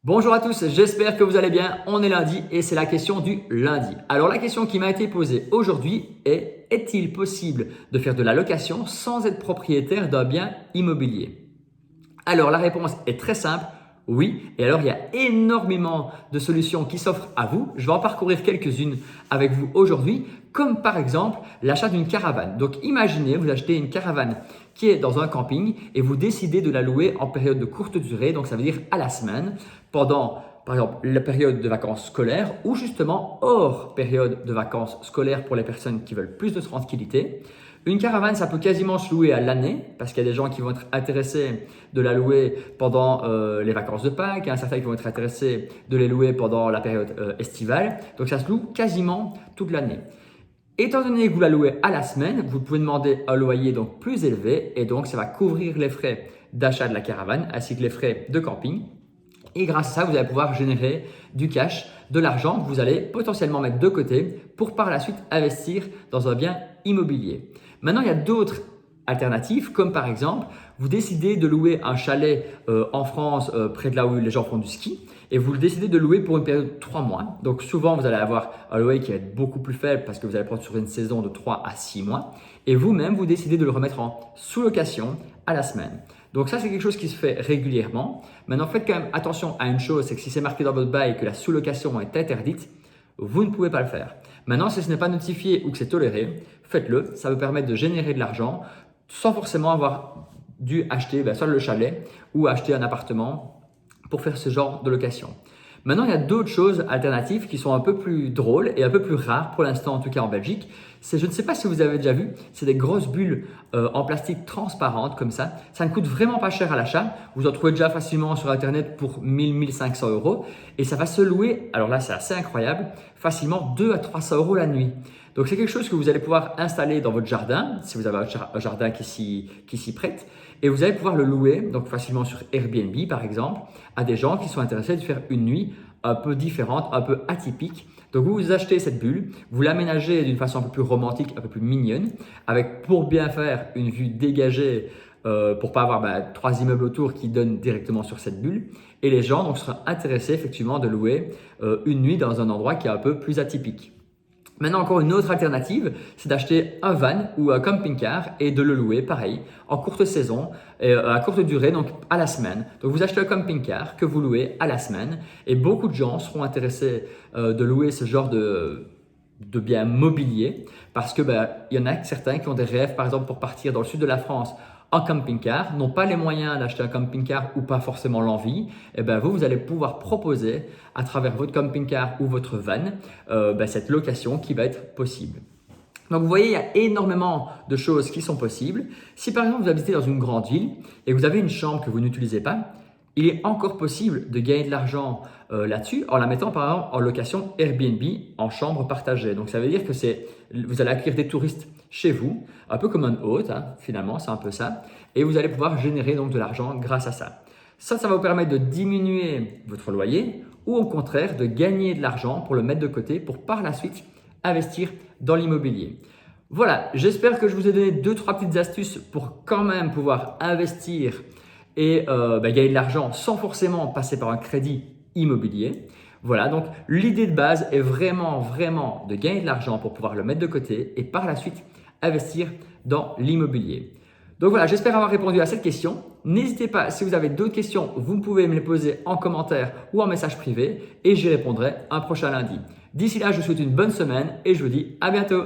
Bonjour à tous, j'espère que vous allez bien. On est lundi et c'est la question du lundi. Alors la question qui m'a été posée aujourd'hui est: est-il possible de faire de la location sans être propriétaire d'un bien immobilier? Alors la réponse est très simple, oui. Et alors il y a énormément de solutions qui s'offrent à vous. Je vais en parcourir quelques-unes avec vous aujourd'hui, comme par exemple l'achat d'une caravane. Donc imaginez, vous achetez une caravane qui est dans un camping et vous décidez de la louer en période de courte durée, donc ça veut dire à la semaine, pendant par exemple la période de vacances scolaires ou justement hors période de vacances scolaires pour les personnes qui veulent plus de tranquillité. Une caravane, ça peut quasiment se louer à l'année parce qu'il y a des gens qui vont être intéressés de la louer pendant les vacances de Pâques, il y a certains qui vont être intéressés de les louer pendant la période estivale. Donc ça se loue quasiment toute l'année. Étant donné que vous la louez à la semaine, vous pouvez demander un loyer donc plus élevé et donc ça va couvrir les frais d'achat de la caravane ainsi que les frais de camping. Et grâce à ça, vous allez pouvoir générer du cash, de l'argent que vous allez potentiellement mettre de côté pour par la suite investir dans un bien immobilier. Maintenant, il y a d'autres alternatives, comme par exemple, vous décidez de louer un chalet en France près de là où les gens font du ski et vous le décidez de louer pour une période de 3 mois. Donc souvent, vous allez avoir un loyer qui va être beaucoup plus faible parce que vous allez prendre sur une saison de 3 à 6 mois et vous-même, vous décidez de le remettre en sous-location à la semaine. Donc ça, c'est quelque chose qui se fait régulièrement. Maintenant, faites quand même attention à une chose, c'est que si c'est marqué dans votre bail que la sous-location est interdite, vous ne pouvez pas le faire. Maintenant, si ce n'est pas notifié ou que c'est toléré, faites-le. Ça vous permet de générer de l'argent sans forcément avoir dû acheter soit le chalet ou acheter un appartement pour faire ce genre de location. Maintenant, il y a d'autres choses alternatives qui sont un peu plus drôles et un peu plus rares pour l'instant, en tout cas en Belgique. Je ne sais pas si vous avez déjà vu, c'est des grosses bulles en plastique transparentes comme ça. Ça ne coûte vraiment pas cher à l'achat. Vous en trouvez déjà facilement sur Internet pour 1000-1500 euros. Et ça va se louer, alors là c'est assez incroyable, facilement 2 à 300 euros la nuit. Donc c'est quelque chose que vous allez pouvoir installer dans votre jardin, si vous avez un jardin qui s'y prête. Et vous allez pouvoir le louer, donc facilement sur Airbnb par exemple, à des gens qui sont intéressés de faire une nuit un peu différente, un peu atypique. Donc vous achetez cette bulle, vous l'aménagez d'une façon un peu plus romantique, un peu plus mignonne, avec pour bien faire une vue dégagée pour pas avoir 3 immeubles autour qui donnent directement sur cette bulle. Et les gens donc seront intéressés effectivement de louer une nuit dans un endroit qui est un peu plus atypique. Maintenant, encore une autre alternative, c'est d'acheter un van ou un camping-car et de le louer, pareil, en courte saison, à courte durée, donc à la semaine. Donc, vous achetez un camping-car que vous louez à la semaine et beaucoup de gens seront intéressés de louer ce genre de biens mobiliers parce que il y en a certains qui ont des rêves, par exemple, pour partir dans le sud de la France en camping-car, n'ont pas les moyens d'acheter un camping-car ou pas forcément l'envie, et vous allez pouvoir proposer à travers votre camping-car ou votre van cette location qui va être possible. Donc vous voyez, il y a énormément de choses qui sont possibles. Si par exemple vous habitez dans une grande ville et que vous avez une chambre que vous n'utilisez pas, il est encore possible de gagner de l'argent là-dessus en la mettant par exemple en location Airbnb en chambre partagée. Donc ça veut dire que vous allez accueillir des touristes chez vous, un peu comme un hôte, finalement, c'est un peu ça. Et vous allez pouvoir générer donc de l'argent grâce à ça. Ça va vous permettre de diminuer votre loyer ou au contraire de gagner de l'argent pour le mettre de côté pour par la suite investir dans l'immobilier. Voilà, j'espère que je vous ai donné 2-3 petites astuces pour quand même pouvoir investir et gagner de l'argent sans forcément passer par un crédit immobilier. Voilà, donc l'idée de base est vraiment de gagner de l'argent pour pouvoir le mettre de côté et par la suite investir dans l'immobilier. Donc voilà, j'espère avoir répondu à cette question. N'hésitez pas, si vous avez d'autres questions, vous pouvez me les poser en commentaire ou en message privé et j'y répondrai un prochain lundi. D'ici là, je vous souhaite une bonne semaine et je vous dis à bientôt.